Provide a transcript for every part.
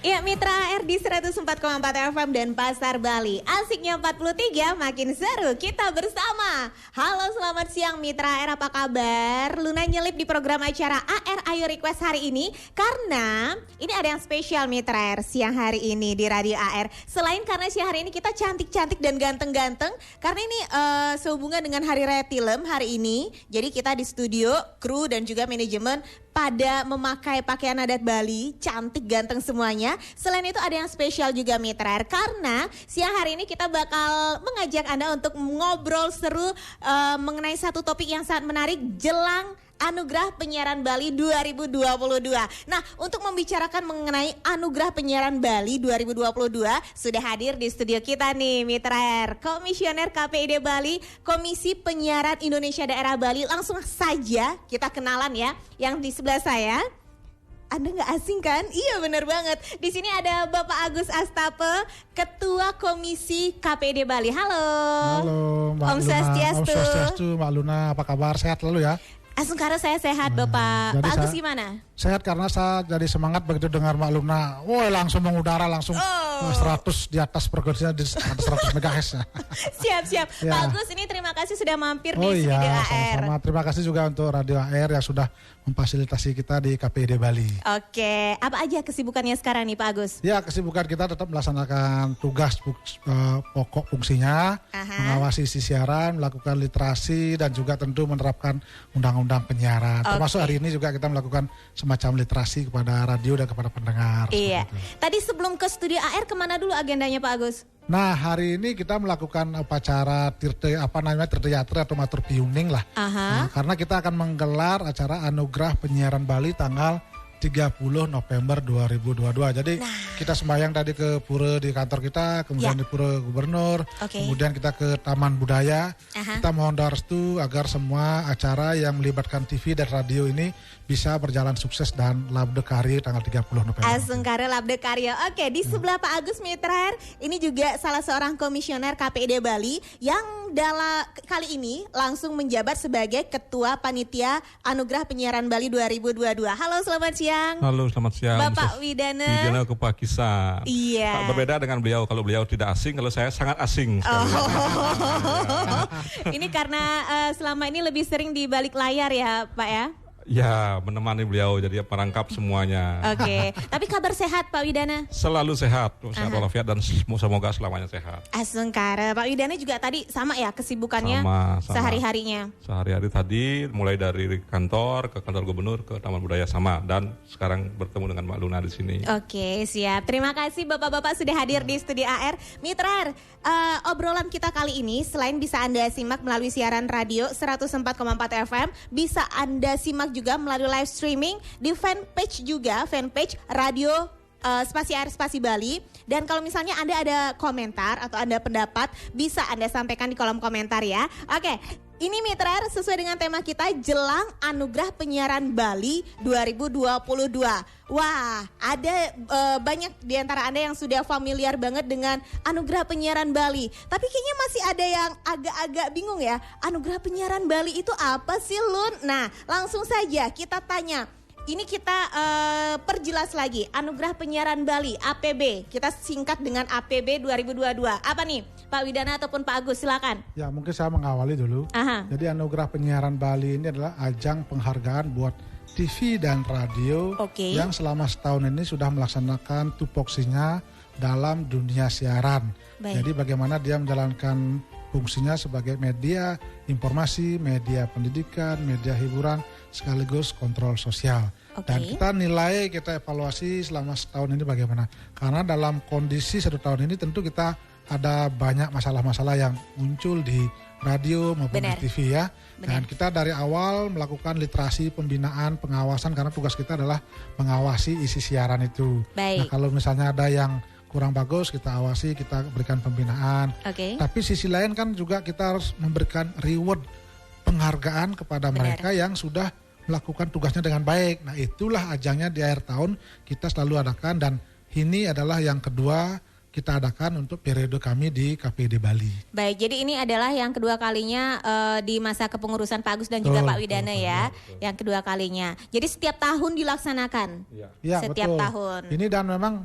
Ya, Mitra AR di 104,4 FM dan Pasar Bali. Asiknya 43, makin seru kita bersama. Halo, selamat siang Mitra AR, apa kabar? Luna nyelip di program acara AR Ayo Request hari ini karena ini ada yang spesial Mitra AR siang hari ini di Radio AR. Selain karena siang hari ini kita cantik-cantik dan ganteng-ganteng, karena ini sehubungan dengan Hari Raya Film hari ini. Jadi kita di studio, kru dan juga manajemen pada memakai pakaian adat Bali, cantik ganteng semuanya. Selain itu ada yang spesial juga Mitra AR, karena siang hari ini kita bakal mengajak Anda untuk ngobrol seru mengenai satu topik yang sangat menarik jelang Anugerah Penyiaran Bali 2022. Nah, untuk membicarakan mengenai Anugerah Penyiaran Bali 2022 sudah hadir di studio kita nih Mitra AR, Komisioner KPID Bali, Komisi Penyiaran Indonesia Daerah Bali. Langsung saja kita kenalan ya, yang di sebelah saya. Anda nggak asing kan? Iya benar banget. Di sini ada Bapak Agus Astape, Ketua Komisi KPID Bali. Halo. Halo Mbak Om Luna. Swastiastu. Om Swastiastu, Mbak Luna. Apa kabar? Sehat lalu ya? Asungkara saya sehat Bapak. Pak Agus gimana? Sehat karena saya jadi semangat begitu dengar Mbak Luna. Woi langsung mengudara langsung 100 di atas frekuensinya di atas 100 MHz. Siap. Ya. Pak Agus ini terima kasih sudah mampir di iya, studio AR. sama-sama. Terima kasih juga untuk Radio AR yang sudah memfasilitasi kita di KPID Bali. Oke, apa aja kesibukannya sekarang nih Pak Agus? Ya, kesibukan kita tetap melaksanakan tugas pokok fungsinya, mengawasi isi siaran, melakukan literasi dan juga tentu menerapkan undang-undang penyiaran. Termasuk hari ini juga kita melakukan semacam literasi kepada radio dan kepada pendengar. Iya. Tadi sebelum ke studio AR kemana dulu agendanya Pak Agus? Nah, hari ini kita melakukan upacara tirte yatra atau matur piuning lah. Nah, karena kita akan menggelar acara Anugerah Penyiaran Bali tanggal 30 November 2022. Jadi kita sembahyang tadi ke pura di kantor kita, kemudian di pura gubernur, kemudian kita ke Taman Budaya. Kita mohon doa restu agar semua acara yang melibatkan TV dan radio ini bisa berjalan sukses dan labde karya tanggal 30 November. Asungkara labde karya. Oke, di sebelah Pak Agus Mitra AR, ini juga salah seorang komisioner KPID Bali yang kali ini langsung menjabat sebagai Ketua Panitia Anugerah Penyiaran Bali 2022. Halo, selamat siang. Halo, selamat siang. Bapak Widana. Widana Kupakisa. Iya. Berbeda dengan beliau, kalau beliau tidak asing, kalau saya sangat asing. Ini karena selama ini lebih sering di balik layar ya Pak ya? Ya, menemani beliau jadi perangkap semuanya. Oke. Tapi kabar sehat Pak Widana? Selalu sehat, sehat walafiat dan semoga selamanya sehat. Asungkara. Pak Widana juga tadi sama ya kesibukannya sama. Sehari-harinya? Sehari-hari tadi mulai dari kantor ke kantor gubernur ke Taman Budaya sama, dan sekarang bertemu dengan Mbak Luna di sini. Oke, siap. Terima kasih Bapak-bapak sudah hadir di studio AR. Mitra AR, obrolan kita kali ini selain bisa Anda simak melalui siaran radio 104,4 FM, bisa Anda simak juga melalui live streaming di fanpage radio Spasi AR Spasi Bali. Dan kalau misalnya Anda ada komentar atau Anda pendapat, bisa Anda sampaikan di kolom komentar ya. Oke, ini Mitra AR sesuai dengan tema kita jelang Anugerah Penyiaran Bali 2022. Wah, ada banyak di antara Anda yang sudah familiar banget dengan Anugerah Penyiaran Bali. Tapi kayaknya masih ada yang agak-agak bingung ya. Anugerah Penyiaran Bali itu apa sih, Lun? Nah, langsung saja kita tanya. Ini kita perjelas lagi, Anugerah Penyiaran Bali, APB. Kita singkat dengan APB 2022. Apa nih, Pak Widana ataupun Pak Agus, silakan. Ya, mungkin saya mengawali dulu. Jadi Anugerah Penyiaran Bali ini adalah ajang penghargaan buat TV dan radio yang selama setahun ini sudah melaksanakan tupoksinya dalam dunia siaran. Jadi bagaimana dia menjalankan fungsinya sebagai media informasi, media pendidikan, media hiburan, sekaligus kontrol sosial. Dan kita nilai, kita evaluasi selama setahun ini bagaimana. Karena dalam kondisi satu tahun ini tentu kita ada banyak masalah-masalah yang muncul di radio maupun di TV ya. Dan kita dari awal melakukan literasi, pembinaan, pengawasan, karena tugas kita adalah mengawasi isi siaran itu. Nah, kalau misalnya ada yang kurang bagus, kita awasi, kita berikan pembinaan. Tapi sisi lain kan juga kita harus memberikan reward, penghargaan kepada mereka yang sudah melakukan tugasnya dengan baik. Nah, itulah ajangnya di akhir tahun kita selalu adakan, dan ini adalah yang kedua kita adakan untuk periode kami di KPD Bali. Baik, jadi ini adalah yang kedua kalinya di masa kepengurusan Pak Agus dan juga Pak Widana ya, yang kedua kalinya. Jadi setiap tahun dilaksanakan? Ya, setiap betul. tahun. Ini dan memang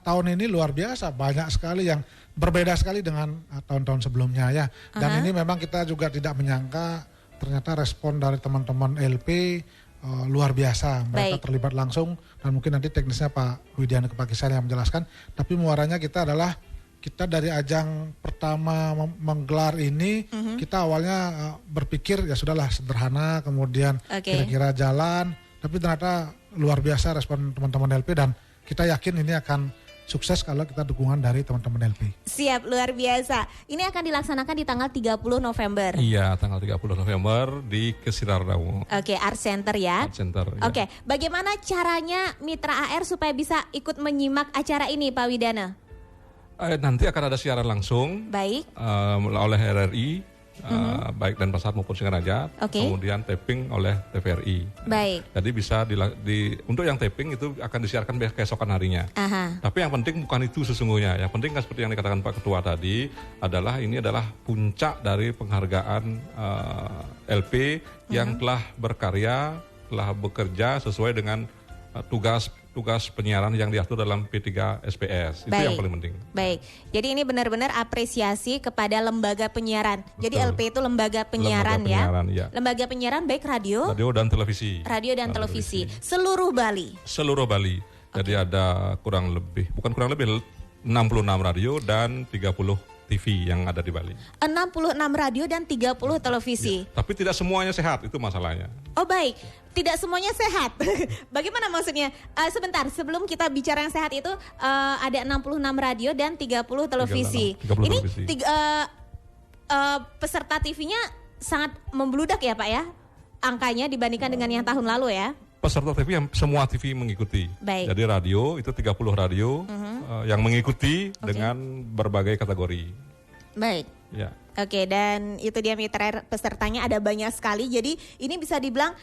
tahun ini luar biasa, banyak sekali yang berbeda sekali dengan tahun-tahun sebelumnya ya. Dan ini memang kita juga tidak menyangka ternyata respon dari teman-teman LP luar biasa. Mereka terlibat langsung dan mungkin nanti teknisnya Pak Widiana Kepakisan yang menjelaskan. Tapi muaranya kita adalah kita dari ajang pertama menggelar ini kita awalnya berpikir ya sudahlah sederhana, kemudian kira-kira jalan. Tapi ternyata luar biasa respon teman-teman LP dan kita yakin ini akan sukses kalau kita dukungan dari teman-teman LP. Siap, luar biasa. Ini akan dilaksanakan di tanggal 30 November. Iya, tanggal 30 November di Kesirardawu. Oke, Art Center ya. Art Center. Ya. Oke, bagaimana caranya Mitra AR supaya bisa ikut menyimak acara ini, Pak Widana? Nanti akan ada siaran langsung. Baik. Oleh RRI. Baik Denpasar maupun Singaraja, kemudian taping oleh TVRI. Baik. Jadi bisa untuk yang taping itu akan disiarkan keesokan harinya. Tapi yang penting bukan itu sesungguhnya. Yang penting kan seperti yang dikatakan Pak Ketua tadi adalah ini adalah puncak dari penghargaan LP yang telah berkarya, telah bekerja sesuai dengan tugas penyiaran yang diatur dalam P3 SPS. Itu yang paling penting. Baik. Jadi ini benar-benar apresiasi kepada lembaga penyiaran. Betul. Jadi LP itu lembaga penyiaran ya. Lembaga penyiaran baik radio dan televisi. Radio dan televisi. Seluruh Bali. Seluruh Bali. Jadi ada kurang lebih 66 radio dan 30 TV yang ada di Bali. 66 radio dan 30 televisi. Ya, tapi tidak semuanya sehat, itu masalahnya. Oh baik, tidak semuanya sehat. Bagaimana maksudnya? Sebentar, sebelum kita bicara yang sehat itu ada 66 radio dan 30 televisi. 30 ini televisi. Peserta TV-nya sangat membludak ya Pak ya? Angkanya dibandingkan dengan yang tahun lalu ya? Peserta TV yang semua TV mengikuti. Baik. Jadi radio itu 30 radio yang mengikuti dengan berbagai kategori. Baik. Ya. Oke, dan itu dia mitra pesertanya ada banyak sekali. Jadi ini bisa dibilang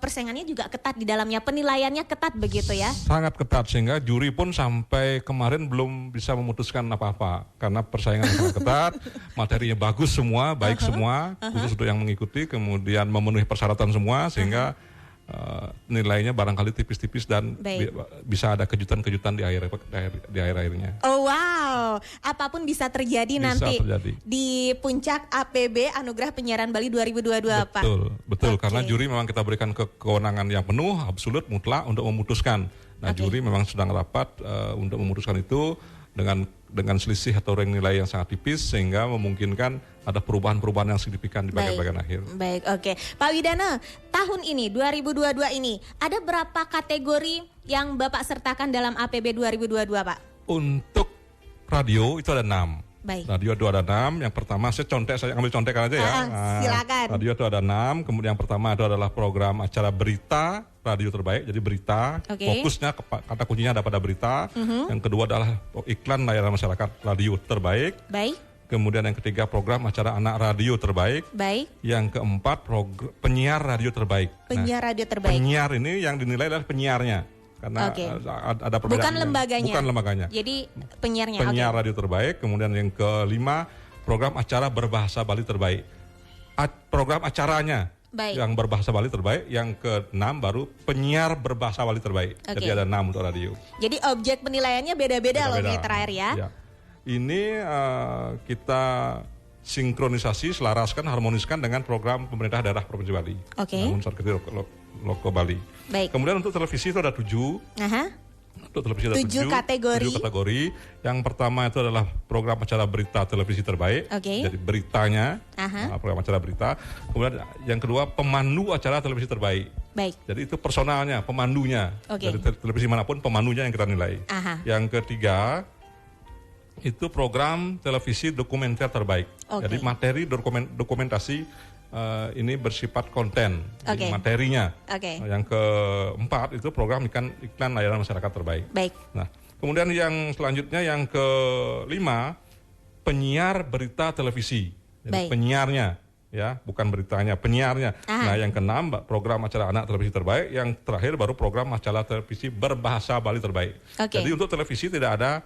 persaingannya juga ketat di dalamnya, penilaiannya ketat begitu ya? Sangat ketat sehingga juri pun sampai kemarin belum bisa memutuskan apa-apa karena persaingan sangat ketat, materinya bagus semua, baik semua, khusus untuk yang mengikuti, kemudian memenuhi persyaratan semua sehingga nilainya barangkali tipis-tipis dan bisa ada kejutan-kejutan di akhir-akhirnya. Oh wow, apapun bisa terjadi nanti di puncak APB Anugerah Penyiaran Bali 2022 Pak. Betul, karena juri memang kita berikan kewenangan yang penuh, absolut, mutlak untuk memutuskan. Nah juri memang sedang rapat untuk memutuskan itu dengan selisih atau rank nilai yang sangat tipis sehingga memungkinkan ada perubahan-perubahan yang signifikan di bagian-bagian akhir. Baik, oke. Pak Widana, tahun ini 2022 ini ada berapa kategori yang Bapak sertakan dalam APB 2022 Pak? Untuk radio itu ada 6. Baik. Radio itu ada 6. Yang pertama saya ambil contekan aja ya. Silakan. Radio itu ada 6. Kemudian yang pertama itu adalah program acara berita radio terbaik. Jadi berita. Fokusnya kata kuncinya ada pada berita. Yang kedua adalah iklan layanan masyarakat radio terbaik. Baik. Kemudian yang ketiga program acara anak radio terbaik. Baik. Yang keempat penyiar radio terbaik. Penyiar radio terbaik. Penyiar ini yang dinilai adalah penyiarnya. Karena ada perbedaan. Bukan lembaganya. Jadi penyiarnya. Penyiar radio terbaik. Kemudian yang kelima program acara berbahasa Bali terbaik. Program acaranya yang berbahasa Bali terbaik. Yang keenam baru penyiar berbahasa Bali terbaik. Jadi ada 6 untuk radio. Jadi objek penilaiannya beda-beda loh Mitra AR ya. Ini kita sinkronisasi, selaraskan, harmoniskan dengan program pemerintah daerah Provinsi Bali. Namun Loko Bali. Baik. Kemudian untuk televisi itu ada 7. Untuk televisi ada 7 kategori. Yang pertama itu adalah program acara berita televisi terbaik. Jadi beritanya, program acara berita. Kemudian yang kedua pemandu acara televisi terbaik. Baik. Jadi itu personalnya, pemandunya. Dari televisi manapun pemandunya yang kita nilai. Yang ketiga itu program televisi dokumenter terbaik. Jadi materi dokumentasi ini bersifat konten, jadi materinya. Yang keempat itu program iklan layanan masyarakat terbaik. Baik. Nah, kemudian yang selanjutnya yang kelima penyiar berita televisi. Jadi penyiarnya, ya, bukan beritanya, penyiarnya. Nah, yang keenam program acara anak televisi terbaik. Yang terakhir baru program acara televisi berbahasa Bali terbaik. Jadi untuk televisi tidak ada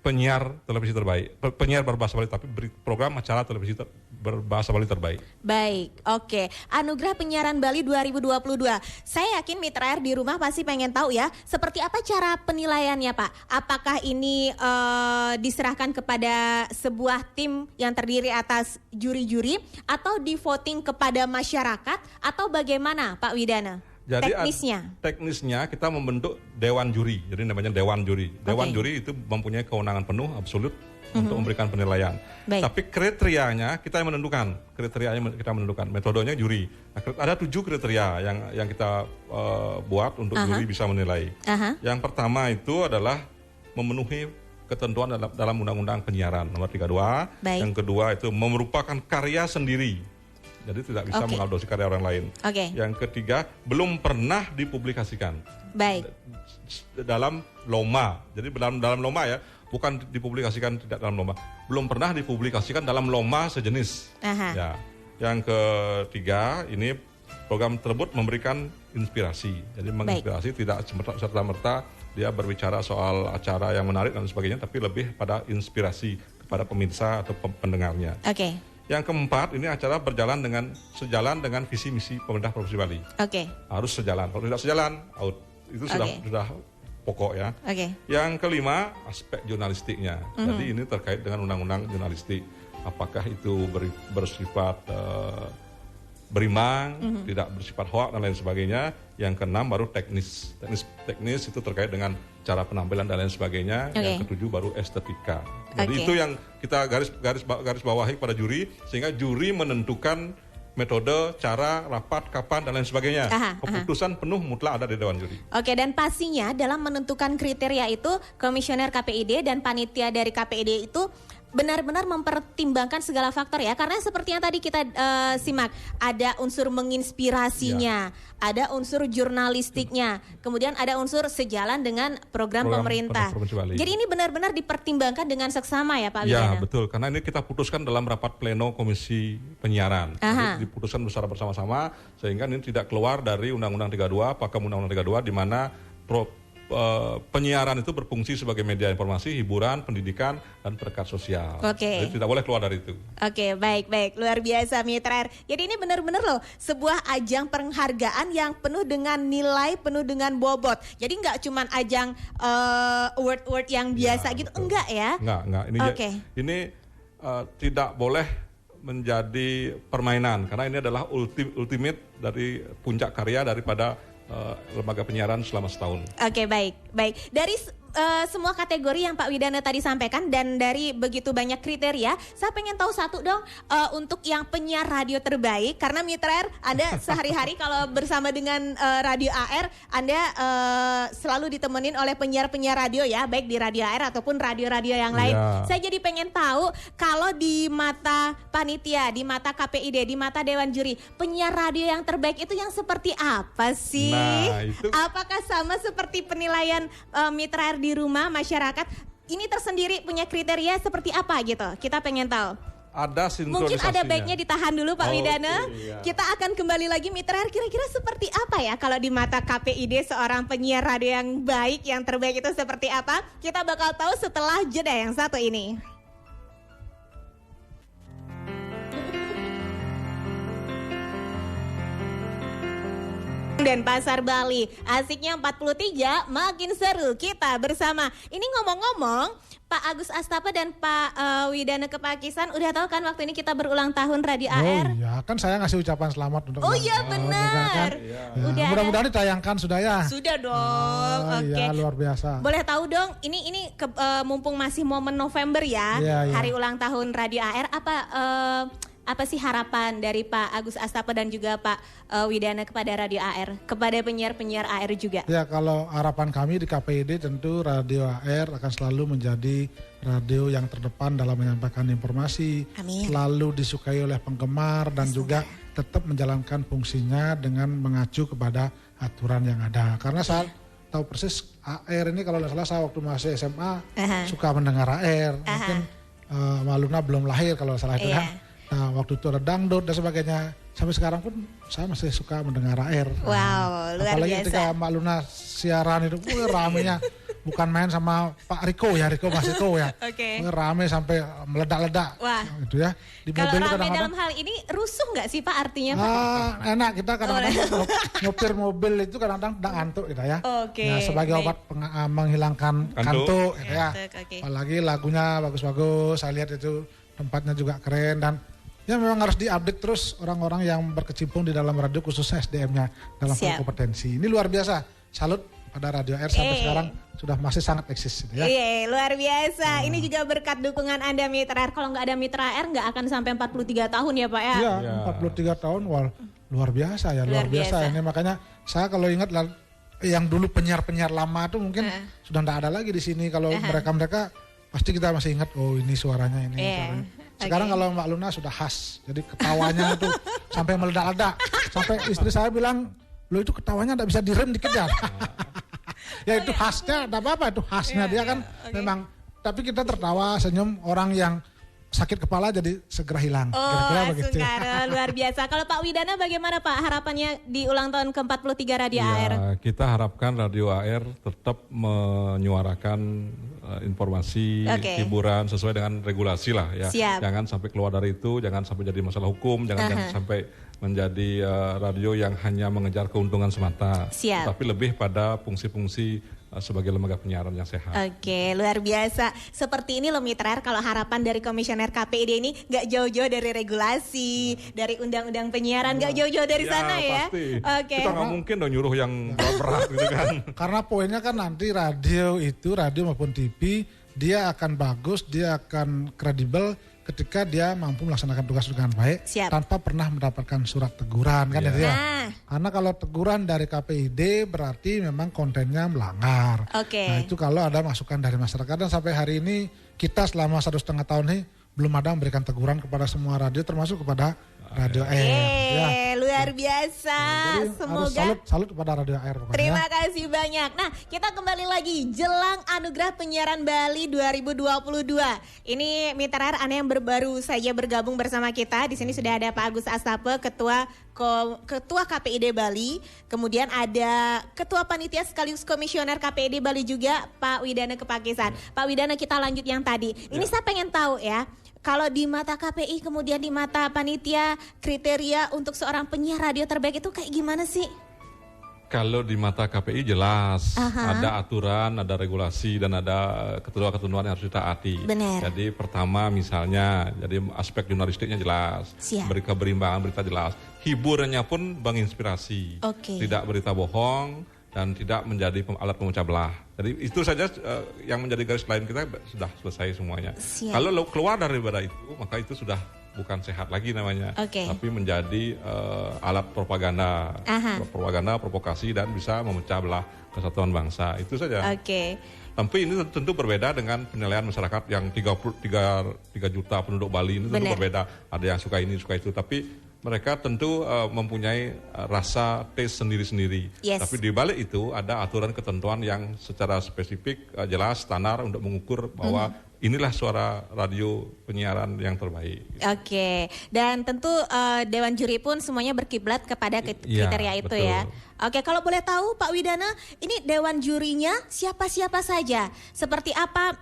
penyiar televisi terbaik, penyiar berbahasa Bali, tapi program acara televisi berbahasa Bali terbaik. Baik, oke. Anugerah Penyiaran Bali 2022. Saya yakin Mitra Air di rumah pasti pengen tahu ya, seperti apa cara penilaiannya Pak? Apakah ini diserahkan kepada sebuah tim yang terdiri atas juri-juri atau di voting kepada masyarakat atau bagaimana Pak Widana? Jadi teknisnya kita membentuk dewan juri, jadi namanya dewan juri. Dewan juri itu mempunyai kewenangan penuh absolut untuk memberikan penilaian. Baik. Tapi kriterianya kita yang menentukan, metodenya juri. Nah, ada 7 kriteria yang kita buat untuk juri bisa menilai. Yang pertama itu adalah memenuhi ketentuan dalam Undang-Undang Penyiaran nomor 32. Baik. Yang kedua itu merupakan karya sendiri. Jadi tidak bisa mengadopsi karya orang lain. Yang ketiga, belum pernah dipublikasikan. Baik. Dalam loma. Jadi dalam loma ya, bukan dipublikasikan tidak dalam loma. Belum pernah dipublikasikan dalam loma sejenis. Ya. Yang ketiga, ini program tersebut memberikan inspirasi. Jadi menginspirasi tidak serta-merta dia berbicara soal acara yang menarik dan sebagainya, tapi lebih pada inspirasi kepada pemirsa atau pendengarnya. Yang keempat, ini acara sejalan dengan visi misi pemerintah Provinsi Bali. Harus sejalan. Kalau tidak sejalan, out. Itu sudah pokok ya. Yang kelima, aspek jurnalistiknya. Jadi ini terkait dengan undang-undang jurnalistik. Apakah itu bersifat berimbang, tidak bersifat hoak dan lain sebagainya. Yang keenam baru teknis. Teknis itu terkait dengan cara penampilan dan lain sebagainya. Yang ketujuh baru estetika. Jadi itu yang kita garis bawahi pada juri, sehingga juri menentukan metode, cara, rapat, kapan dan lain sebagainya. Keputusan penuh mutlak ada di Dewan Juri. Dan pastinya dalam menentukan kriteria itu komisioner KPID dan panitia dari KPID itu benar-benar mempertimbangkan segala faktor ya, karena seperti yang tadi kita simak, ada unsur menginspirasinya, ada unsur jurnalistiknya, kemudian ada unsur sejalan dengan program pemerintah. Jadi ini benar-benar dipertimbangkan dengan seksama ya Pak Widana? Ya betul, karena ini kita putuskan dalam rapat pleno Komisi Penyiaran. Jadi diputuskan secara bersama-sama sehingga ini tidak keluar dari Undang-Undang 32, pakem Undang-Undang 32 di mana penyiaran itu berfungsi sebagai media informasi, hiburan, pendidikan, dan perkat sosial. Jadi tidak boleh keluar dari itu. Baik. Luar biasa Mitra Air. Jadi ini benar-benar loh sebuah ajang penghargaan yang penuh dengan nilai, penuh dengan bobot. Jadi nggak cuma ajang award-award yang biasa gitu, betul. Enggak ya? Enggak. Ini tidak boleh menjadi permainan, karena ini adalah ultimate dari puncak karya daripada lembaga penyiaran selama setahun. Baik. Dari semua kategori yang Pak Widana tadi sampaikan dan dari begitu banyak kriteria, saya pengen tahu satu dong, untuk yang penyiar radio terbaik, karena Mitra Air Anda sehari-hari kalau bersama dengan Radio AR, Anda selalu ditemenin oleh penyiar-penyiar radio ya, baik di Radio AR ataupun radio-radio yang lain. Saya jadi pengen tahu kalau di mata panitia, di mata KPID, di mata Dewan Juri, penyiar radio yang terbaik itu yang seperti apa sih? Apakah sama seperti penilaian Mitra Air di rumah, masyarakat ini tersendiri punya kriteria seperti apa gitu? Kita pengen tahu. Ada sinkronisasinya. Mungkin ada baiknya ditahan dulu Pak Widana. Kita akan kembali lagi Mitra Air, kira-kira seperti apa ya kalau di mata KPID seorang penyiar radio yang baik, yang terbaik itu seperti apa? Kita bakal tahu setelah jeda yang satu ini. Dan Pasar Bali, asiknya 43, makin seru kita bersama. Ini ngomong-ngomong, Pak Agus Astapa dan Pak Widana Kepakisan udah tahu kan waktu ini kita berulang tahun Radio AR? Oh iya, kan saya ngasih ucapan selamat untuk benar. Mudah-mudahan ditayangkan sudah ya? Sudah dong. Ya, luar biasa. Boleh tahu dong, ini mumpung masih momen November ya, hari ulang tahun Radio AR, apa sih harapan dari Pak Agus Astapa dan juga Pak Widana kepada Radio AR, kepada penyiar-penyiar AR juga? Ya, kalau harapan kami di KPID tentu Radio AR akan selalu menjadi radio yang terdepan dalam menyampaikan informasi. Amin. Selalu disukai oleh penggemar dan juga tetap menjalankan fungsinya dengan mengacu kepada aturan yang ada. Karena saya tahu persis AR ini, kalau tidak salah saya waktu masih SMA suka mendengar AR. Mungkin Maluna belum lahir kalau salah itu ya. Nah, waktu itu ada dangdut dan sebagainya. Sampai sekarang pun saya masih suka mendengar AR. Wow, luar apalagi biasa. Ketika Mbak Luna siaran itu, ramenya. bukan main sama Pak Riko ya, Mas Riko ya. Rame sampai meledak-ledak. Wah. Gitu ya. Di kalau rame dalam hal ini rusuh nggak sih Pak artinya Pak? Enak, kita kadang-kadang nyopir mobil itu kadang-kadang ngantuk gitu ya. Ya, sebagai obat menghilangkan kantuk gitu ya. Apalagi lagunya bagus-bagus, saya lihat itu tempatnya juga keren dan ya memang harus diupdate terus orang-orang yang berkecimpung di dalam radio khususnya SDM-nya dalam kompetensi. Ini luar biasa. Salut pada Radio Air sampai sekarang sudah masih sangat eksis gitu ya. Luar biasa. Ini juga berkat dukungan Anda Mitra Air. Kalau nggak ada Mitra Air nggak akan sampai 43 tahun ya Pak ya? Iya, 43 tahun luar biasa ya, luar biasa. Ini makanya saya kalau ingat yang dulu penyiar-penyiar lama tuh mungkin sudah nggak ada lagi di sini. Kalau mereka pasti kita masih ingat, oh ini suaranya ini. Sekarang kalau Mbak Luna sudah khas, jadi ketawanya itu sampai meledak-ledak. Sampai istri saya bilang, lo itu ketawanya tidak bisa direm dikit ya. Ya itu khasnya, tidak apa-apa itu khasnya dia kan memang. Tapi kita tertawa, senyum orang yang sakit kepala jadi segera hilang. Kira-kira begitu. Luar biasa. Kalau Pak Widana bagaimana Pak harapannya di ulang tahun ke-43 Radio AR? Kita harapkan Radio AR tetap menyuarakan informasi, hiburan sesuai dengan regulasi lah ya. Jangan sampai keluar dari itu, jangan sampai jadi masalah hukum, jangan sampai menjadi radio yang hanya mengejar keuntungan semata. Tapi lebih pada fungsi-fungsi sebagai lembaga penyiaran yang sehat. Luar biasa. Seperti ini loh Mitra Air, kalau harapan dari Komisioner KPID ini gak jauh-jauh dari regulasi, dari undang-undang penyiaran, gak jauh-jauh dari sana ya. Pasti. Kita gak mungkin dong nyuruh yang berat gitu kan. Karena poinnya kan nanti radio maupun TV, dia akan bagus, dia akan kredibel ketika dia mampu melaksanakan tugas dengan baik tanpa pernah mendapatkan surat teguran kan ya. Karena kalau teguran dari KPID berarti memang kontennya melanggar. Nah itu kalau ada masukan dari masyarakat, dan sampai hari ini kita selama 1,5 tahun ini belum ada memberikan teguran kepada semua radio termasuk kepada Radio Air. Luar biasa. Jadi semoga salut kepada Radio Air. Terima kasih banyak. Nah, kita kembali lagi jelang Anugerah Penyiaran Bali 2022. Ini Mitra Air Anda yang baru saja bergabung bersama kita. Di sini sudah ada Pak Agus Astape, Ketua KPID Bali. Kemudian ada Ketua Panitia sekaligus Komisioner KPID Bali juga, Pak Widana Kepakisan. Pak Widana, kita lanjut yang tadi. Ini saya pengen tahu ya, kalau di mata KPI kemudian di mata panitia, kriteria untuk seorang penyiar radio terbaik itu kayak gimana sih? Kalau di mata KPI jelas, ada aturan, ada regulasi, dan ada ketentuan-ketentuan yang harus ditaati. Benar. Jadi pertama misalnya, jadi aspek jurnalistiknya jelas, keberimbangan berita jelas, hiburannya pun menginspirasi, tidak berita bohong, dan tidak menjadi alat pemecah belah. Jadi itu saja yang menjadi garis lain kita sudah selesai semuanya. Kalau keluar daripada itu, maka itu sudah bukan sehat lagi namanya, tapi menjadi alat propaganda, provokasi, dan bisa memecah belah kesatuan bangsa. Itu saja. Tapi ini tentu berbeda dengan penilaian masyarakat yang 3 juta penduduk Bali ini tentu berbeda. Ada yang suka ini, suka itu, tapi mereka tentu mempunyai rasa taste sendiri-sendiri. Tapi di balik itu ada aturan ketentuan yang secara spesifik, jelas, standar untuk mengukur bahwa inilah suara radio penyiaran yang terbaik. Dan tentu Dewan Juri pun semuanya berkiblat kepada kriteria itu betul. Ya. Kalau boleh tahu Pak Widana, ini Dewan Jurinya siapa-siapa saja? Seperti apa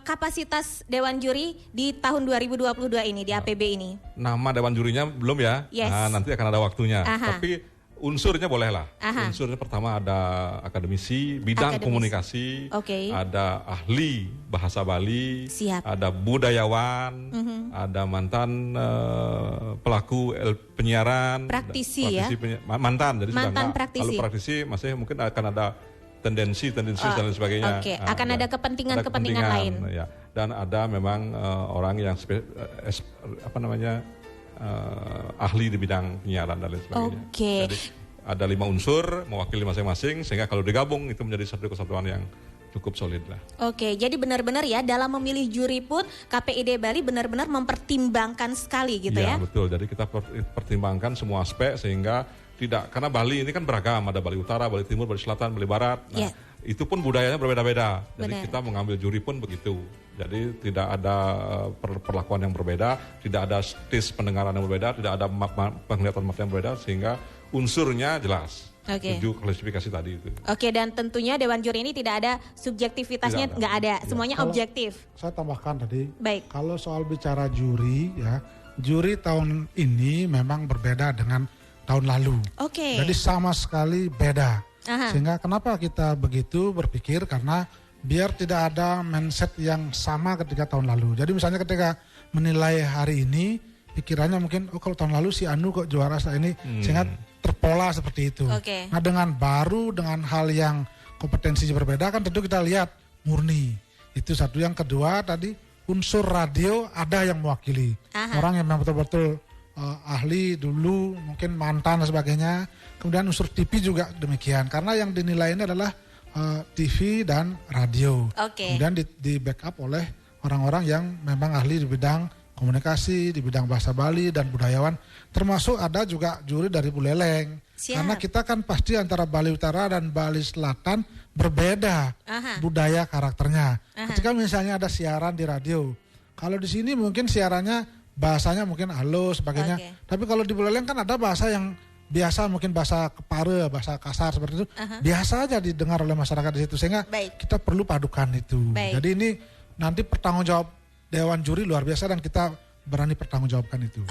kapasitas Dewan Juri di tahun 2022 ini, di APB ini? Nama Dewan Jurinya belum ya? Nah, nanti akan ada waktunya. Tapi unsurnya bolehlah. Unsurnya pertama ada akademisi, bidang komunikasi, ada ahli bahasa Bali, ada budayawan, ada mantan pelaku penyiaran, praktisi mantan, jadi mantan praktisi. Kalau praktisi masih mungkin akan ada tendensi dan lain sebagainya. Akan ada kepentingan lain. Ya. Dan ada memang orang yang ahli di bidang penyiaran dan lain sebagainya. Jadi ada 5 unsur mewakili masing-masing, sehingga kalau digabung itu menjadi satu kesatuan yang cukup solid lah. Jadi benar-benar ya dalam memilih juri pun KPID Bali benar-benar mempertimbangkan sekali gitu ya. Iya betul, jadi kita pertimbangkan semua aspek sehingga tidak, karena Bali ini kan beragam, ada Bali Utara, Bali Timur, Bali Selatan, Bali Barat. Nah, itu pun budayanya berbeda-beda. Jadi kita mengambil juri pun begitu. Jadi tidak ada perlakuan yang berbeda, tidak ada taste pendengaran yang berbeda, tidak ada penglihatan mata yang berbeda, sehingga unsurnya jelas. 7 klasifikasi tadi itu. Oke, dan tentunya Dewan Juri ini tidak ada subjektivitasnya, nggak ada, semuanya objektif. Saya tambahkan tadi, baik. Kalau soal bicara juri ya, juri tahun ini memang berbeda dengan tahun lalu. Jadi sama sekali beda. Sehingga kenapa kita begitu berpikir, karena biar tidak ada mindset yang sama ketika tahun lalu. Jadi misalnya ketika menilai hari ini, pikirannya mungkin kalau tahun lalu si Anu kok juara saat ini, sehingga terpola seperti itu. Nah dengan hal yang kompetensinya berbeda kan tentu kita lihat murni. Itu satu. Yang kedua tadi unsur radio ada yang mewakili. Orang yang memang betul-betul ahli dulu, mungkin mantan dan sebagainya. Kemudian unsur TV juga demikian. Karena yang dinilai ini adalah TV dan radio. Kemudian di backup oleh orang-orang yang memang ahli di bidang komunikasi, di bidang bahasa Bali dan budayawan, termasuk ada juga juri dari Buleleng. Karena kita kan pasti antara Bali Utara dan Bali Selatan berbeda budaya karakternya. Ketika misalnya ada siaran di radio, kalau di sini mungkin siarannya bahasanya mungkin halus sebagainya, tapi kalau di Buleleng kan ada bahasa yang biasa, mungkin bahasa kepare, bahasa kasar seperti itu, biasa aja didengar oleh masyarakat di situ, sehingga kita perlu padukan itu. Jadi ini nanti pertanggung jawab Dewan Juri luar biasa dan kita berani pertanggungjawabkan itu.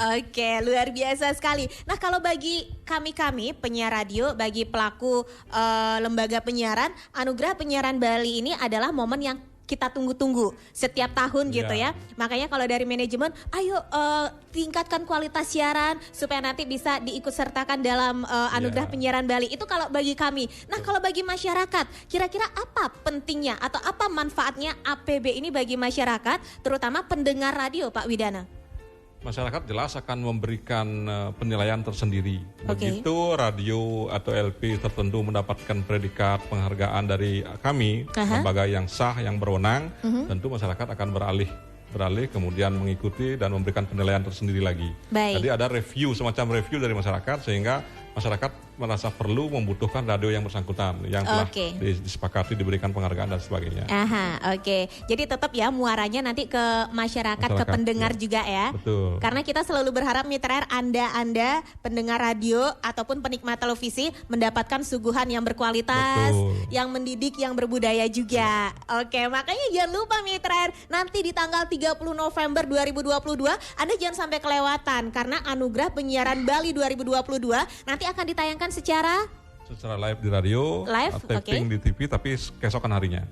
Luar biasa sekali. Nah kalau bagi kami penyiar radio, bagi pelaku lembaga penyiaran, Anugerah Penyiaran Bali ini adalah momen yang kita tunggu-tunggu setiap tahun gitu ya. Makanya kalau dari manajemen, ayo tingkatkan kualitas siaran supaya nanti bisa diikut sertakan dalam Anugerah Penyiaran Bali. Itu kalau bagi kami. Nah kalau bagi masyarakat, kira-kira apa pentingnya atau apa manfaatnya APB ini bagi masyarakat, terutama pendengar radio, Pak Widana? Masyarakat jelas akan memberikan penilaian tersendiri. Begitu radio atau LP tertentu mendapatkan predikat penghargaan dari kami, lembaga yang sah, yang berwenang, tentu masyarakat akan beralih kemudian mengikuti dan memberikan penilaian tersendiri lagi. Jadi ada semacam review dari masyarakat, sehingga masyarakat merasa perlu membutuhkan radio yang bersangkutan, yang telah disepakati diberikan penghargaan dan sebagainya. Jadi tetap ya muaranya nanti ke masyarakat ke pendengar juga ya. Betul. Karena kita selalu berharap Mitra R, Anda pendengar radio ataupun penikmat televisi mendapatkan suguhan yang berkualitas, yang mendidik, yang berbudaya juga. Makanya jangan lupa Mitra R, nanti di tanggal 30 November 2022 Anda jangan sampai kelewatan, karena Anugerah Penyiaran Bali 2022 nanti akan ditayangkan secara live di radio, taping di TV, tapi keesokan harinya.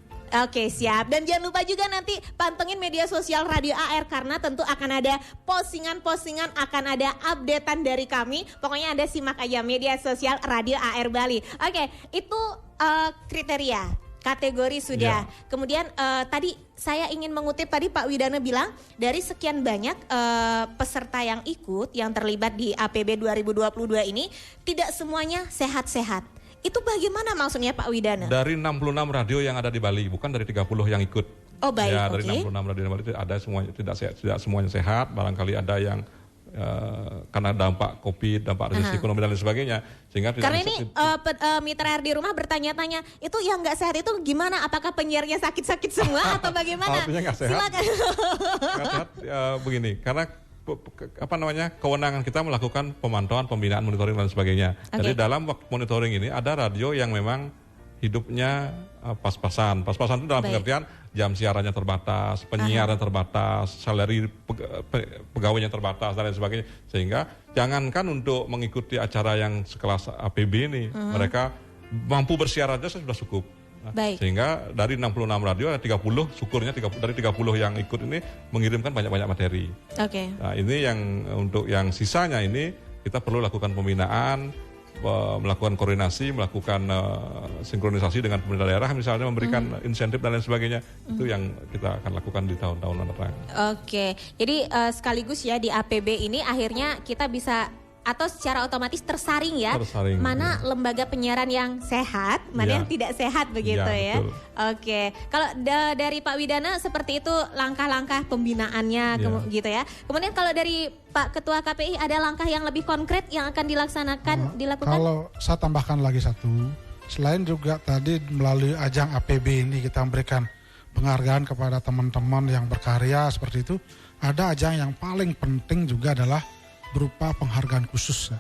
Siap. Dan jangan lupa juga nanti pantengin media sosial Radio AR, karena tentu akan ada postingan-postingan, akan ada updatean dari kami. Pokoknya Anda simak aja media sosial Radio AR Bali. Itu kriteria, kategori sudah. Kemudian tadi saya ingin mengutip tadi Pak Widana bilang, dari sekian banyak peserta yang ikut, yang terlibat di APB 2022 ini, tidak semuanya sehat-sehat. Itu bagaimana maksudnya Pak Widana? Dari 66 radio yang ada di Bali, bukan dari 30 yang ikut. Dari 66 radio yang Bali ada semuanya tidak semuanya sehat, barangkali ada yang karena dampak COVID, dampak resesi ekonomi dan lain sebagainya, sehingga karena ini Mitra R di rumah bertanya-tanya, itu yang nggak sehat itu gimana? Apakah penyiarnya sakit-sakit semua atau bagaimana? Artinya nggak sehat. Silakan. Nggak sehat begini, karena kewenangan kita melakukan pemantauan, pembinaan, monitoring dan sebagainya. Jadi dalam monitoring ini ada radio yang memang hidupnya pas-pasan. Pas-pasan itu dalam pengertian jam siarannya terbatas, penyiaran terbatas, salary pegawainya terbatas dan lain sebagainya. Sehingga jangankan untuk mengikuti acara yang sekelas APB ini, mereka mampu bersiar aja sudah cukup. Sehingga dari 66 radio ada 30, syukurnya dari 30 yang ikut ini mengirimkan banyak-banyak materi. Nah, ini yang untuk yang sisanya ini kita perlu lakukan pembinaan, melakukan koordinasi, melakukan sinkronisasi dengan pemerintah daerah, misalnya memberikan insentif dan lain sebagainya. Itu yang kita akan lakukan di tahun-tahun mendatang. Jadi sekaligus ya di APB ini akhirnya kita bisa atau secara otomatis tersaring ya, mana lembaga penyiaran yang sehat, mana yang tidak sehat begitu ya. Kalau dari Pak Widana seperti itu langkah-langkah pembinaannya gitu ya. Kemudian kalau dari Pak Ketua KPI ada langkah yang lebih konkret yang akan dilakukan? Kalau saya tambahkan lagi satu, selain juga tadi melalui ajang APB ini kita memberikan penghargaan kepada teman-teman yang berkarya seperti itu, ada ajang yang paling penting juga adalah berupa penghargaan khusus.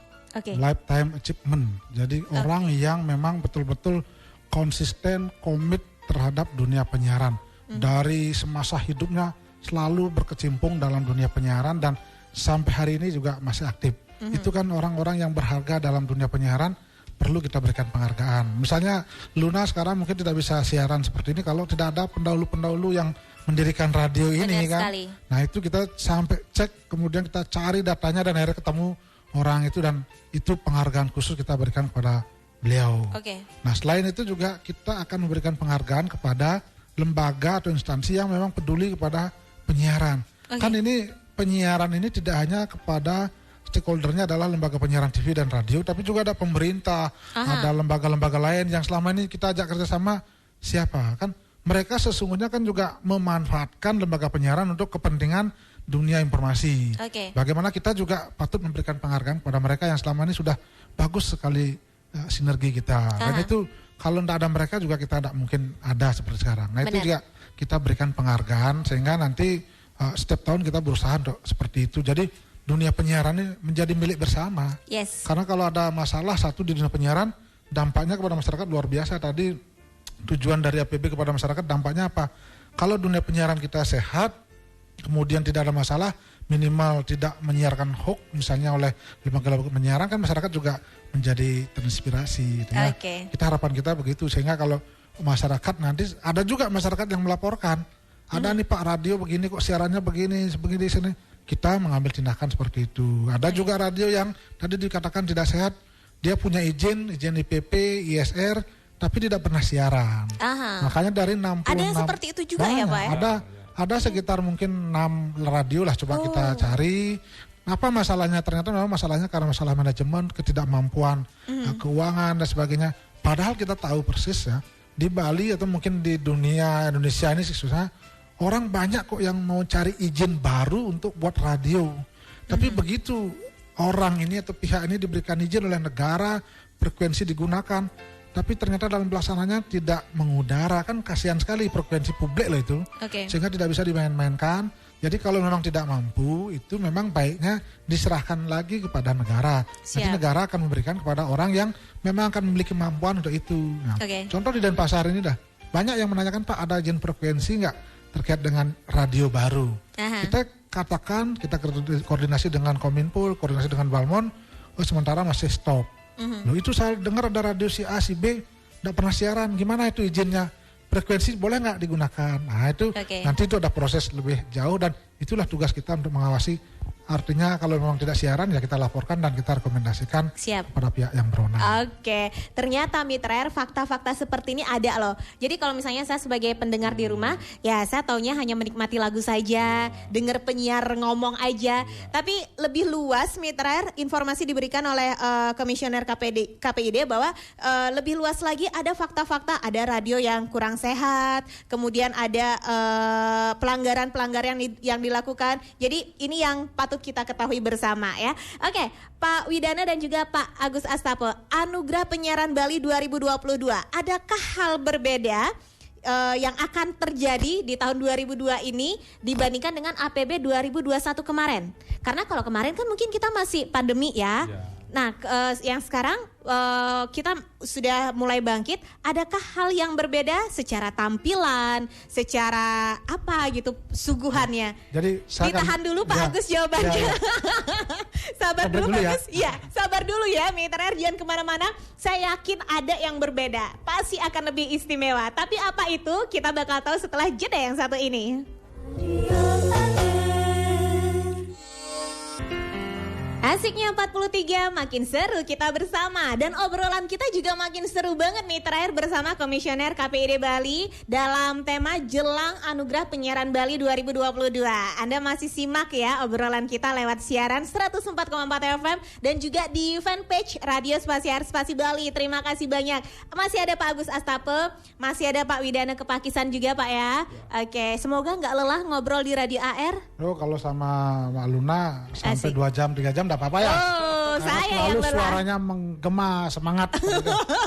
lifetime achievement. Jadi orang yang memang betul-betul konsisten, komit terhadap dunia penyiaran. Dari semasa hidupnya selalu berkecimpung dalam dunia penyiaran dan sampai hari ini juga masih aktif. Itu kan orang-orang yang berharga dalam dunia penyiaran, perlu kita berikan penghargaan. Misalnya Luna sekarang mungkin tidak bisa siaran seperti ini kalau tidak ada pendahulu-pendahulu yang mendirikan radio ini kan. Sekali. Nah itu kita sampai cek, kemudian kita cari datanya dan akhirnya ketemu orang itu, dan itu penghargaan khusus kita berikan kepada beliau. Nah selain itu juga kita akan memberikan penghargaan kepada lembaga atau instansi yang memang peduli kepada penyiaran. Kan ini penyiaran ini tidak hanya kepada stakeholdernya adalah lembaga penyiaran TV dan radio, tapi juga ada pemerintah, ada lembaga-lembaga lain yang selama ini kita ajak kerjasama. Siapa? Kan mereka sesungguhnya kan juga memanfaatkan lembaga penyiaran untuk kepentingan dunia informasi. Bagaimana kita juga patut memberikan penghargaan kepada mereka yang selama ini sudah bagus sekali sinergi kita. Dan itu kalau tidak ada mereka juga kita tidak mungkin ada seperti sekarang. Nah itu juga kita berikan penghargaan sehingga nanti setiap tahun kita berusaha untuk seperti itu. Jadi dunia penyiaran ini menjadi milik bersama. Karena kalau ada masalah satu di dunia penyiaran, dampaknya kepada masyarakat luar biasa. Tadi tujuan dari APB kepada masyarakat dampaknya apa? Kalau dunia penyiaran kita sehat, kemudian tidak ada masalah, minimal tidak menyiarkan hoax misalnya oleh lembaga-lembaga penyiaran, kan masyarakat juga menjadi terinspirasi. Kita harapan kita begitu, sehingga kalau masyarakat nanti ada juga masyarakat yang melaporkan, ada nih Pak radio begini kok siarannya begini sini, kita mengambil tindakan seperti itu. Ada juga radio yang tadi dikatakan tidak sehat, dia punya izin IPP, ISR, tapi tidak pernah siaran. Makanya dari 66 ada yang seperti itu juga ya Pak ya? Ada sekitar mungkin 6 radio lah, coba kita cari apa masalahnya. Ternyata memang masalahnya karena masalah manajemen, ketidakmampuan, keuangan dan sebagainya. Padahal kita tahu persis ya, di Bali atau mungkin di dunia Indonesia ini susah, orang banyak kok yang mau cari izin baru untuk buat radio. Tapi begitu orang ini atau pihak ini diberikan izin oleh negara, frekuensi digunakan, tapi ternyata dalam pelaksanaannya tidak mengudara, kan kasihan sekali frekuensi publik loh itu. Sehingga tidak bisa dimain-mainkan. Jadi kalau memang tidak mampu, itu memang baiknya diserahkan lagi kepada negara. Nanti negara akan memberikan kepada orang yang memang akan memiliki kemampuan untuk itu. Nah, contoh di Denpasar ini dah banyak yang menanyakan, Pak ada izin frekuensi nggak terkait dengan radio baru. Kita katakan, kita koordinasi dengan Kominfo, koordinasi dengan Balmon, sementara masih stop. Loh itu saya dengar ada radio si A, si B tidak pernah siaran, gimana itu izinnya? Frekuensi boleh nggak digunakan? Nah itu nanti itu ada proses lebih jauh, dan itulah tugas kita untuk mengawasi. Artinya kalau memang tidak siaran ya kita laporkan dan kita rekomendasikan pada pihak yang berwenang. Ternyata Mitra Air fakta-fakta seperti ini ada loh. Jadi kalau misalnya saya sebagai pendengar di rumah, ya saya taunya hanya menikmati lagu saja, dengar penyiar ngomong aja. Tapi lebih luas Mitra Air, informasi diberikan oleh Komisioner KPID bahwa lebih luas lagi ada fakta-fakta, ada radio yang kurang sehat, kemudian ada pelanggaran-pelanggaran yang dilakukan. Jadi ini yang patut kita ketahui bersama ya. Pak Widana dan juga Pak Agus Astapo, Anugerah Penyiaran Bali 2022, adakah hal berbeda yang akan terjadi di tahun 2002 ini dibandingkan dengan APB 2021 kemarin? Karena kalau kemarin kan mungkin kita masih pandemi ya. Nah, yang sekarang kita sudah mulai bangkit. Adakah hal yang berbeda secara tampilan, secara apa gitu suguhannya? Jadi ditahan dulu Pak Agus jawabannya. Sabar dulu Pak Agus. Iya, sabar dulu ya Mitra Air, jangan kemana-mana. Saya yakin ada yang berbeda, pasti akan lebih istimewa. Tapi apa itu? Kita bakal tahu setelah jeda yang satu ini. Asiknya 43, makin seru kita bersama. Dan obrolan kita juga makin seru banget nih terakhir bersama Komisioner KPID Bali dalam tema Jelang Anugerah Penyiaran Bali 2022. Anda masih simak ya obrolan kita lewat siaran 104,4 FM dan juga di fanpage Radio Spasi Bali. Terima kasih banyak. Masih ada Pak Agus Astape, masih ada Pak Widana Kepakisan juga Pak ya. Oke, semoga nggak lelah ngobrol di Radio AR. Kalau sama Mbak Luna sampai 2 jam 3 jam enggak apa-apa ya. saya yang lelah. Suaranya menggema, semangat.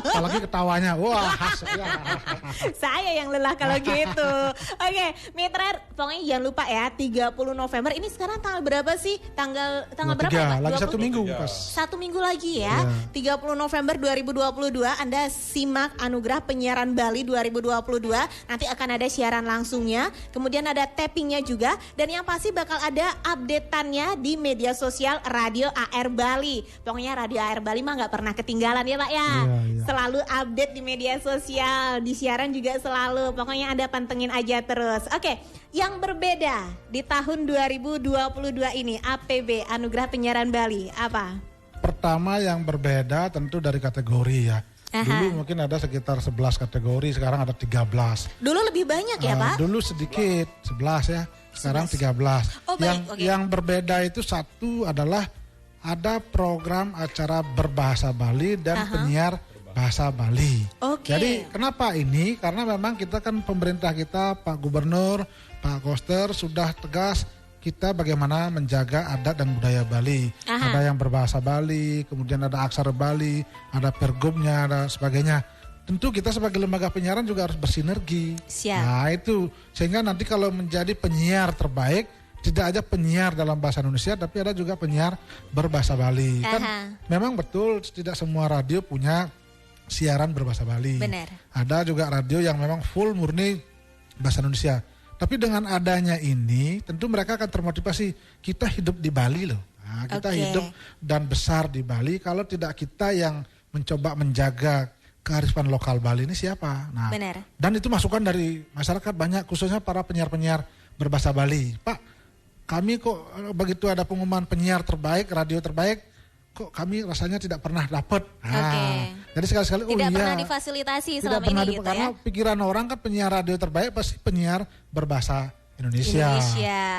Apalagi ketawanya. Wah, saya yang lelah kalau gitu. Oke, Mitra, pokoknya jangan lupa ya 30 November. Ini sekarang tanggal berapa sih? Tanggal berapa ya, Pak? Lagi 1 minggu pas. 1 minggu lagi ya. 30 November 2022 Anda simak Anugerah Penyiaran Bali 2022. Nanti akan ada siaran langsungnya, kemudian ada tappingnya juga, dan yang pasti bakal ada update-annya di media sosial Radio AR Bali. Pokoknya Radio AR Bali mah nggak pernah ketinggalan ya Pak ya. Selalu update di media sosial, di siaran juga selalu. Pokoknya Anda pantengin aja terus. Oke, yang berbeda di tahun 2022 ini APB Anugerah Penyiaran Bali apa? Pertama yang berbeda tentu dari kategori ya. Dulu mungkin ada sekitar 11 kategori, sekarang ada 13. Dulu lebih banyak ya Pak? Dulu sedikit, 11 ya, sekarang 13. Oh, Yang berbeda itu satu adalah ada program acara berbahasa Bali dan penyiar bahasa Bali. Jadi kenapa ini? Karena memang kita kan pemerintah kita, Pak Gubernur, Pak Koster sudah tegas kita bagaimana menjaga adat dan budaya Bali. Ada yang berbahasa Bali, kemudian ada aksara Bali, ada pergubnya, ada sebagainya. Tentu kita sebagai lembaga penyiaran juga harus bersinergi. Nah itu, sehingga nanti kalau menjadi penyiar terbaik, tidak aja penyiar dalam bahasa Indonesia, tapi ada juga penyiar berbahasa Bali. Kan memang betul tidak semua radio punya siaran berbahasa Bali. Benar. Ada juga radio yang memang full murni bahasa Indonesia. Tapi dengan adanya ini, tentu mereka akan termotivasi. Kita hidup di Bali loh. Nah, kita hidup dan besar di Bali. Kalau tidak kita yang mencoba menjaga kearifan lokal Bali ini siapa? Nah, benar. Dan itu masukan dari masyarakat banyak, khususnya para penyiar-penyiar berbahasa Bali. Pak, kami kok begitu ada pengumuman penyiar terbaik, radio terbaik, kok kami rasanya tidak pernah dapat. Jadi sekali-sekali tidak pernah difasilitasi selama ini gitu karena pikiran orang kan penyiar radio terbaik pasti penyiar berbahasa Indonesia.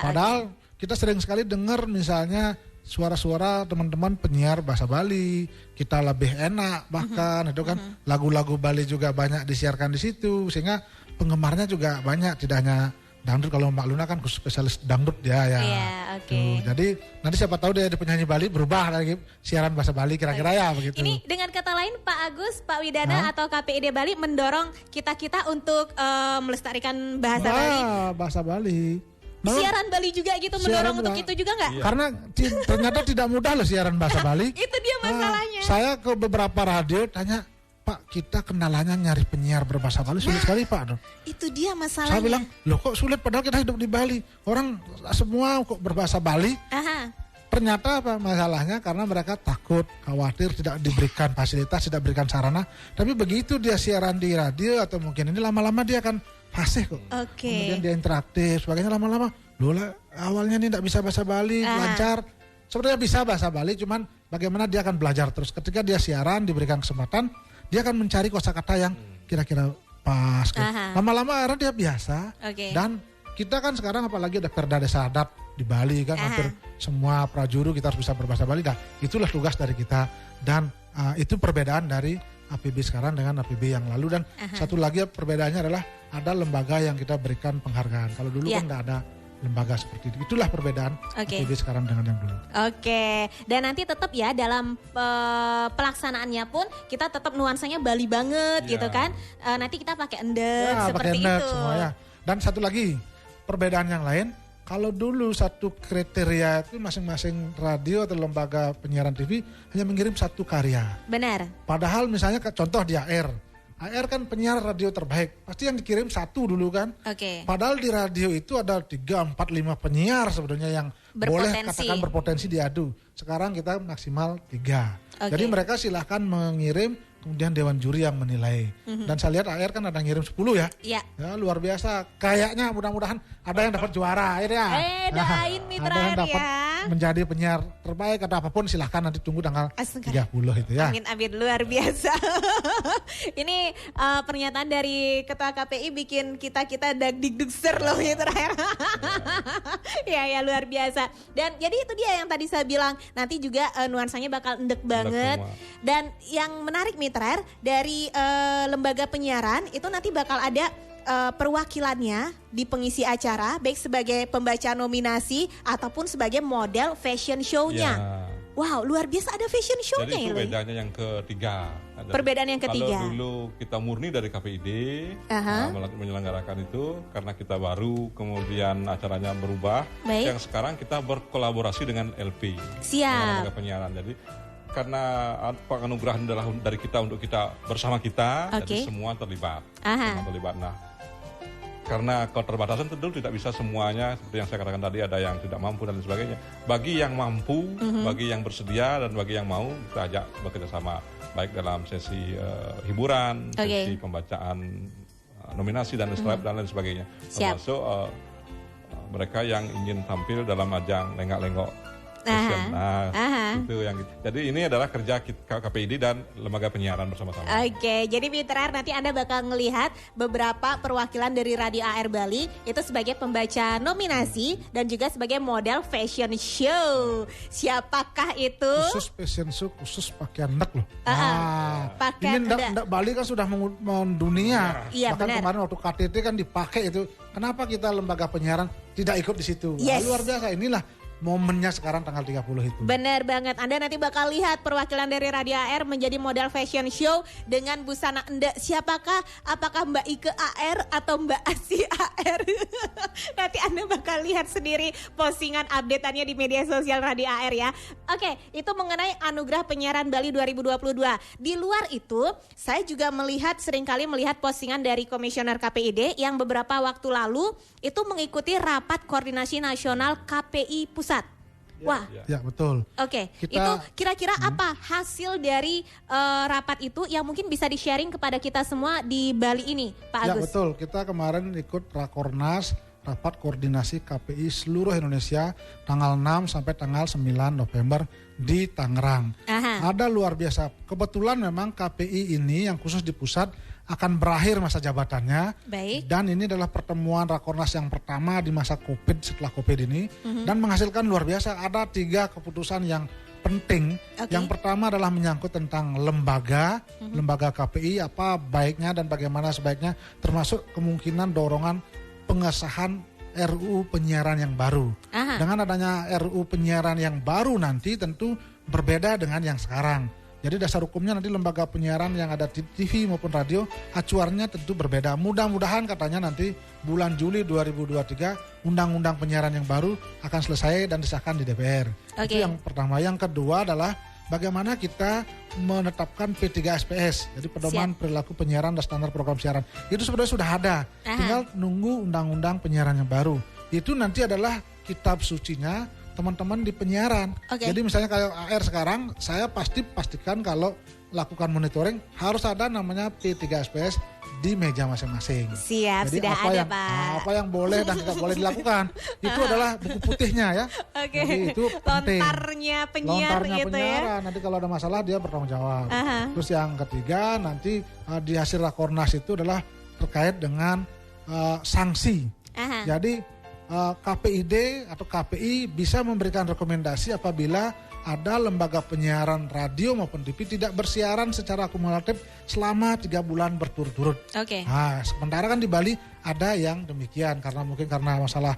Padahal kita sering sekali dengar misalnya suara-suara teman-teman penyiar bahasa Bali, kita lebih enak bahkan itu kan lagu-lagu Bali juga banyak disiarkan di situ sehingga penggemarnya juga banyak, tidak hanya dangdut. Kalau Mbak Luna kan khusus spesialis dangdut dia ya. Jadi nanti siapa tahu dia di penyanyi Bali berubah dari siaran bahasa Bali kira-kira ya begitu. Ini dengan kata lain Pak Agus, Pak Widana atau KPID Bali mendorong kita-kita untuk melestarikan bahasa Bali. Bahasa Bali. Siaran Bali juga gitu, mendorong untuk itu juga nggak? Karena ternyata tidak mudah loh siaran bahasa Bali. Itu dia masalahnya. Saya ke beberapa radio tanya, Pak, kita kenalannya nyari penyiar berbahasa Bali sulit sekali Pak. Itu dia masalahnya. Saya bilang, loh kok sulit padahal kita hidup di Bali. Orang semua kok berbahasa Bali. Ternyata apa masalahnya? Karena mereka takut, khawatir tidak diberikan fasilitas, tidak diberikan sarana. Tapi begitu dia siaran di radio atau mungkin ini lama-lama dia akan fasih kok. Kemudian dia interaktif, sebagainya lama-lama. Loh lah, awalnya ini tidak bisa bahasa Bali, lancar. Sebenarnya bisa bahasa Bali, cuman bagaimana dia akan belajar terus. Ketika dia siaran, diberikan kesempatan, dia akan mencari kosakata yang kira-kira pas. Lama-lama akhirnya dia biasa. Dan kita kan sekarang apalagi ada Perda Desa Adat di Bali kan hampir semua prajuru kita harus bisa berbahasa Bali. Nah, itulah tugas dari kita dan itu perbedaan dari APB sekarang dengan APB yang lalu. Dan satu lagi perbedaannya adalah ada lembaga yang kita berikan penghargaan. Kalau dulu kan tidak ada lembaga seperti itu. Itulah perbedaan APB sekarang dengan yang dulu. Dan nanti tetap ya dalam pelaksanaannya pun kita tetap nuansanya Bali banget gitu kan. Nanti kita pakai endek seperti endek, itu. Semua, ya. Dan satu lagi perbedaan yang lain, kalau dulu satu kriteria itu masing-masing radio atau lembaga penyiaran TV hanya mengirim satu karya. Benar. Padahal misalnya contoh di AR kan penyiar radio terbaik, pasti yang dikirim satu dulu kan. Padahal di radio itu ada 3, 4, 5 penyiar sebenarnya yang boleh katakan berpotensi diadu. Sekarang kita maksimal 3. Jadi mereka silahkan mengirim, kemudian Dewan Juri yang menilai. Dan saya lihat AR kan ada yang ngirim 10 ya. Ya, luar biasa. Kayaknya mudah-mudahan ada yang dapat juara akhirnya. Doain Mitra ada yang dapat ya. menjadi penyiar terbaik atau apapun silahkan nanti tunggu tanggal 30 itu ya. Amin luar biasa. Ini pernyataan dari Ketua KPI bikin kita dagdikdukser loh Mitra. ya luar biasa. Dan jadi itu dia yang tadi saya bilang, nanti juga nuansanya bakal endek banget. Dan yang menarik Mitra, dari lembaga penyiaran itu nanti bakal ada perwakilannya di pengisi acara, baik sebagai pembaca nominasi ataupun sebagai model fashion show-nya. Wow, luar biasa, ada fashion show-nya. Jadi itu bedanya yang ketiga. Perbedaan yang ketiga. Kalau dulu kita murni dari KPID menyelenggarakan itu, karena kita baru, kemudian acaranya berubah. Baik. Yang sekarang kita berkolaborasi dengan LP. Siap. Lembaga penyiaran. Jadi karena penganugerahan adalah dari kita untuk kita bersama kita, jadi semua terlibat. Semua terlibat. Nah, karena keterbatasan tentu tidak bisa semuanya, seperti yang saya katakan tadi, ada yang tidak mampu dan sebagainya. Bagi yang mampu, bagi yang bersedia dan bagi yang mau, kita ajak bekerja sama, baik dalam sesi hiburan, sesi pembacaan nominasi dan lain sebagainya. Termasuk mereka yang ingin tampil dalam ajang lenggak-lenggok. Itu yang. Jadi ini adalah kerja KPID dan lembaga penyiaran bersama-sama. Oke, jadi Mitra nanti Anda bakal melihat beberapa perwakilan dari Radio AR Bali itu sebagai pembaca nominasi dan juga sebagai model fashion show. Siapakah itu? Khusus fashion show, khusus pakaian ndak loh. Pakaian ini ndak Bali kan sudah mendunia. Iya, bahkan benar. kemarin waktu KTT kan dipakai itu. Kenapa kita lembaga penyiaran tidak ikut di situ? Yes. Luar biasa, inilah momennya sekarang tanggal 30 itu. Benar banget. Anda nanti bakal lihat perwakilan dari Radio AR menjadi model fashion show dengan busana Anda. Siapakah? Apakah Mbak Ike AR atau Mbak Asi AR? Nanti Anda bakal lihat sendiri postingan update-annya di media sosial Radio AR ya. Oke, itu mengenai Anugerah Penyiaran Bali 2022. Di luar itu, saya juga seringkali melihat postingan dari Komisioner KPID yang beberapa waktu lalu itu mengikuti rapat koordinasi nasional KPI Pusat. Wah, ya betul. Oke, itu kira-kira apa hasil dari rapat itu yang mungkin bisa di-sharing kepada kita semua di Bali ini, Pak Agus? Ya betul, kita kemarin ikut Rakornas, rapat koordinasi KPI seluruh Indonesia tanggal 6 sampai tanggal 9 November di Tangerang. Ada luar biasa. Kebetulan memang KPI ini yang khusus di pusat akan berakhir masa jabatannya. Baik. Dan ini adalah pertemuan Rakornas yang pertama di masa COVID, setelah COVID ini. Dan menghasilkan luar biasa. Ada 3 keputusan yang penting. Yang pertama adalah menyangkut tentang lembaga KPI, apa baiknya dan bagaimana sebaiknya, termasuk kemungkinan dorongan pengesahan RUU penyiaran yang baru. Dengan adanya RUU penyiaran yang baru nanti tentu berbeda dengan yang sekarang. Jadi dasar hukumnya nanti lembaga penyiaran yang ada di TV maupun radio, acuannya tentu berbeda. Mudah-mudahan katanya nanti bulan Juli 2023 undang-undang penyiaran yang baru akan selesai dan disahkan di DPR. Itu yang pertama. Yang kedua adalah bagaimana kita menetapkan P3SPS, jadi pedoman perilaku penyiaran dan standar program siaran. Itu sebenarnya sudah ada, tinggal nunggu undang-undang penyiaran yang baru. Itu nanti adalah kitab sucinya teman-teman di penyiaran. Jadi misalnya kalau AR sekarang, saya pastikan kalau lakukan monitoring harus ada namanya P3SPS di meja masing-masing. Siap, jadi sudah ada Pak. Apa yang boleh dan tidak boleh dilakukan, itu adalah buku putihnya ya. Jadi itu penting. Lontarnya penyiar gitu ya. Nanti kalau ada masalah dia bertanggung jawab. Terus yang ketiga nanti di hasil Rakornas itu adalah terkait dengan sanksi. Jadi KPID atau KPI bisa memberikan rekomendasi apabila ada lembaga penyiaran radio maupun TV tidak bersiaran secara akumulatif selama 3 bulan berturut-turut. Nah, sementara kan di Bali ada yang demikian karena masalah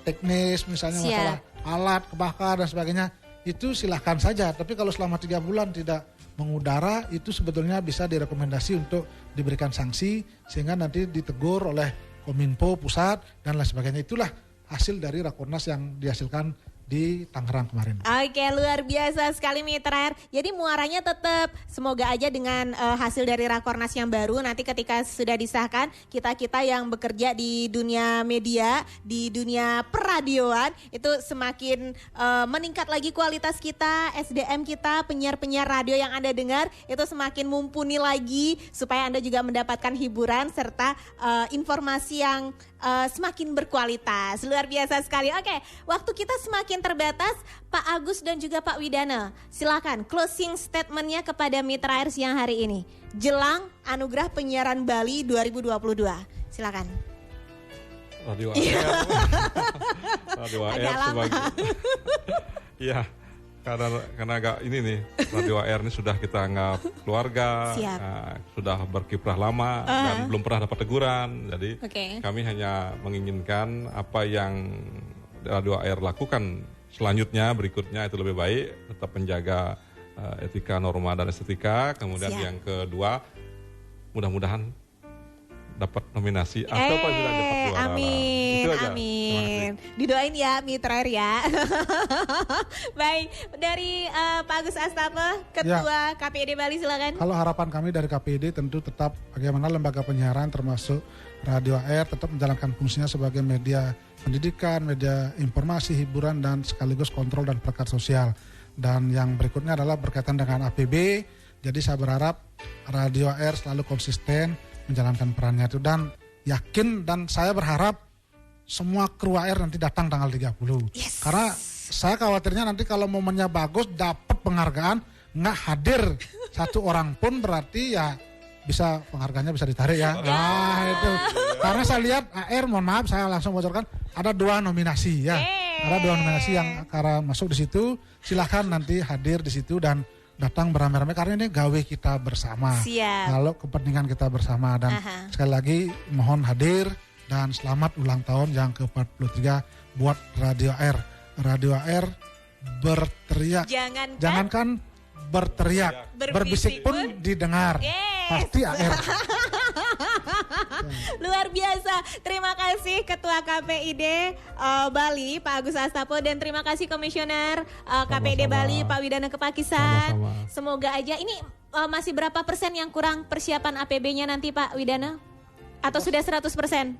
teknis, misalnya masalah alat kebakar dan sebagainya, itu silahkan saja. Tapi kalau selama 3 bulan tidak mengudara, itu sebetulnya bisa direkomendasi untuk diberikan sanksi sehingga nanti ditegur oleh Kominfo pusat dan lain sebagainya. Itulah hasil dari Rakornas yang dihasilkan di Tangerang kemarin. Oke, luar biasa sekali Mitra. Jadi muaranya tetap semoga aja dengan hasil dari Rakornas yang baru nanti ketika sudah disahkan, kita-kita yang bekerja di dunia media, di dunia peradioan itu semakin meningkat lagi kualitas kita, SDM kita, penyiar-penyiar radio yang Anda dengar itu semakin mumpuni lagi supaya Anda juga mendapatkan hiburan serta informasi yang semakin berkualitas. Luar biasa sekali. Oke, waktu kita semakin terbatas, Pak Agus dan juga Pak Widana, silakan closing statementnya kepada Mitra Air siang hari ini jelang Anugerah Penyiaran Bali 2022. Silakan. Radio AR. Radio AR sebagai ya, karena agak ini nih, Radio AR ini sudah kita anggap keluarga, sudah berkiprah lama dan belum pernah dapat teguran. Jadi kami hanya menginginkan apa yang Radio AR lakukan selanjutnya berikutnya itu lebih baik, tetap menjaga etika, norma dan estetika. Kemudian yang kedua, mudah-mudahan dapat nominasi atau paling tidak dapat juara. Amin, amin. Didoain ya Mitra ya. Baik, dari Pak Agus Astape, Ketua KPID Bali, silakan. Kalau harapan kami dari KPID tentu tetap bagaimana lembaga penyiaran termasuk Radio AR tetap menjalankan fungsinya sebagai media pendidikan, media informasi, hiburan, dan sekaligus kontrol dan perekat sosial. Dan yang berikutnya adalah berkaitan dengan APB. Jadi saya berharap Radio AR selalu konsisten menjalankan perannya itu, dan yakin dan saya berharap semua kru AR nanti datang tanggal 30. Yes. Karena saya khawatirnya nanti kalau momennya bagus dapat penghargaan nggak hadir satu orang pun berarti ya bisa penghargaannya bisa ditarik ya. Nah itu karena saya lihat AR, mohon maaf saya langsung bocorkan, ada 2 nominasi ya. Ada 2 nominasi yang karena masuk di situ, silahkan nanti hadir di situ dan datang beramai-ramai karena ini gawe kita bersama. Siap. Kalau kepentingan kita bersama dan sekali lagi mohon hadir dan selamat ulang tahun yang ke-43 buat Radio AR. Radio AR berteriak. Jangankan berteriak, berbisik pun didengar. Pasti AR. Luar biasa. Terima kasih Ketua KPID Bali Pak Agus Astape, dan terima kasih Komisioner KPID Bali Pak Widana Kepakisan. Semoga aja ini masih berapa persen yang kurang persiapan APB-nya nanti Pak Widana? Atau sudah 100%?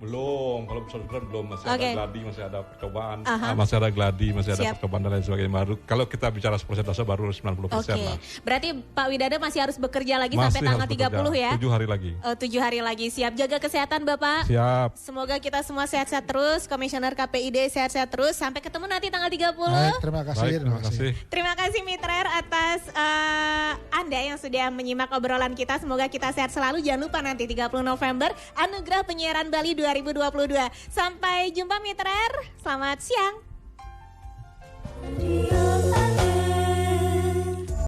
Belum, kalau 100% belum, masih ada gladi, masih ada percobaan, masih ada gladi, masih ada percobaan dan lain sebagainya. Baru kalau kita bicara persentase baru 90% lah. Berarti Pak Widana masih harus bekerja lagi sampai tanggal 30 ya? 7 hari lagi. 7 hari lagi, siap. Jaga kesehatan Bapak. Siap. Semoga kita semua sehat-sehat terus, Komisioner KPID sehat-sehat terus. Sampai ketemu nanti tanggal 30. Baik, terima kasih. Baik, terima kasih. Terima kasih Mitra atas Anda yang sudah menyimak obrolan kita. Semoga kita sehat selalu. Jangan lupa nanti 30 November Anugerah Penyiaran Bali 2022. Sampai jumpa Mitra. Selamat siang.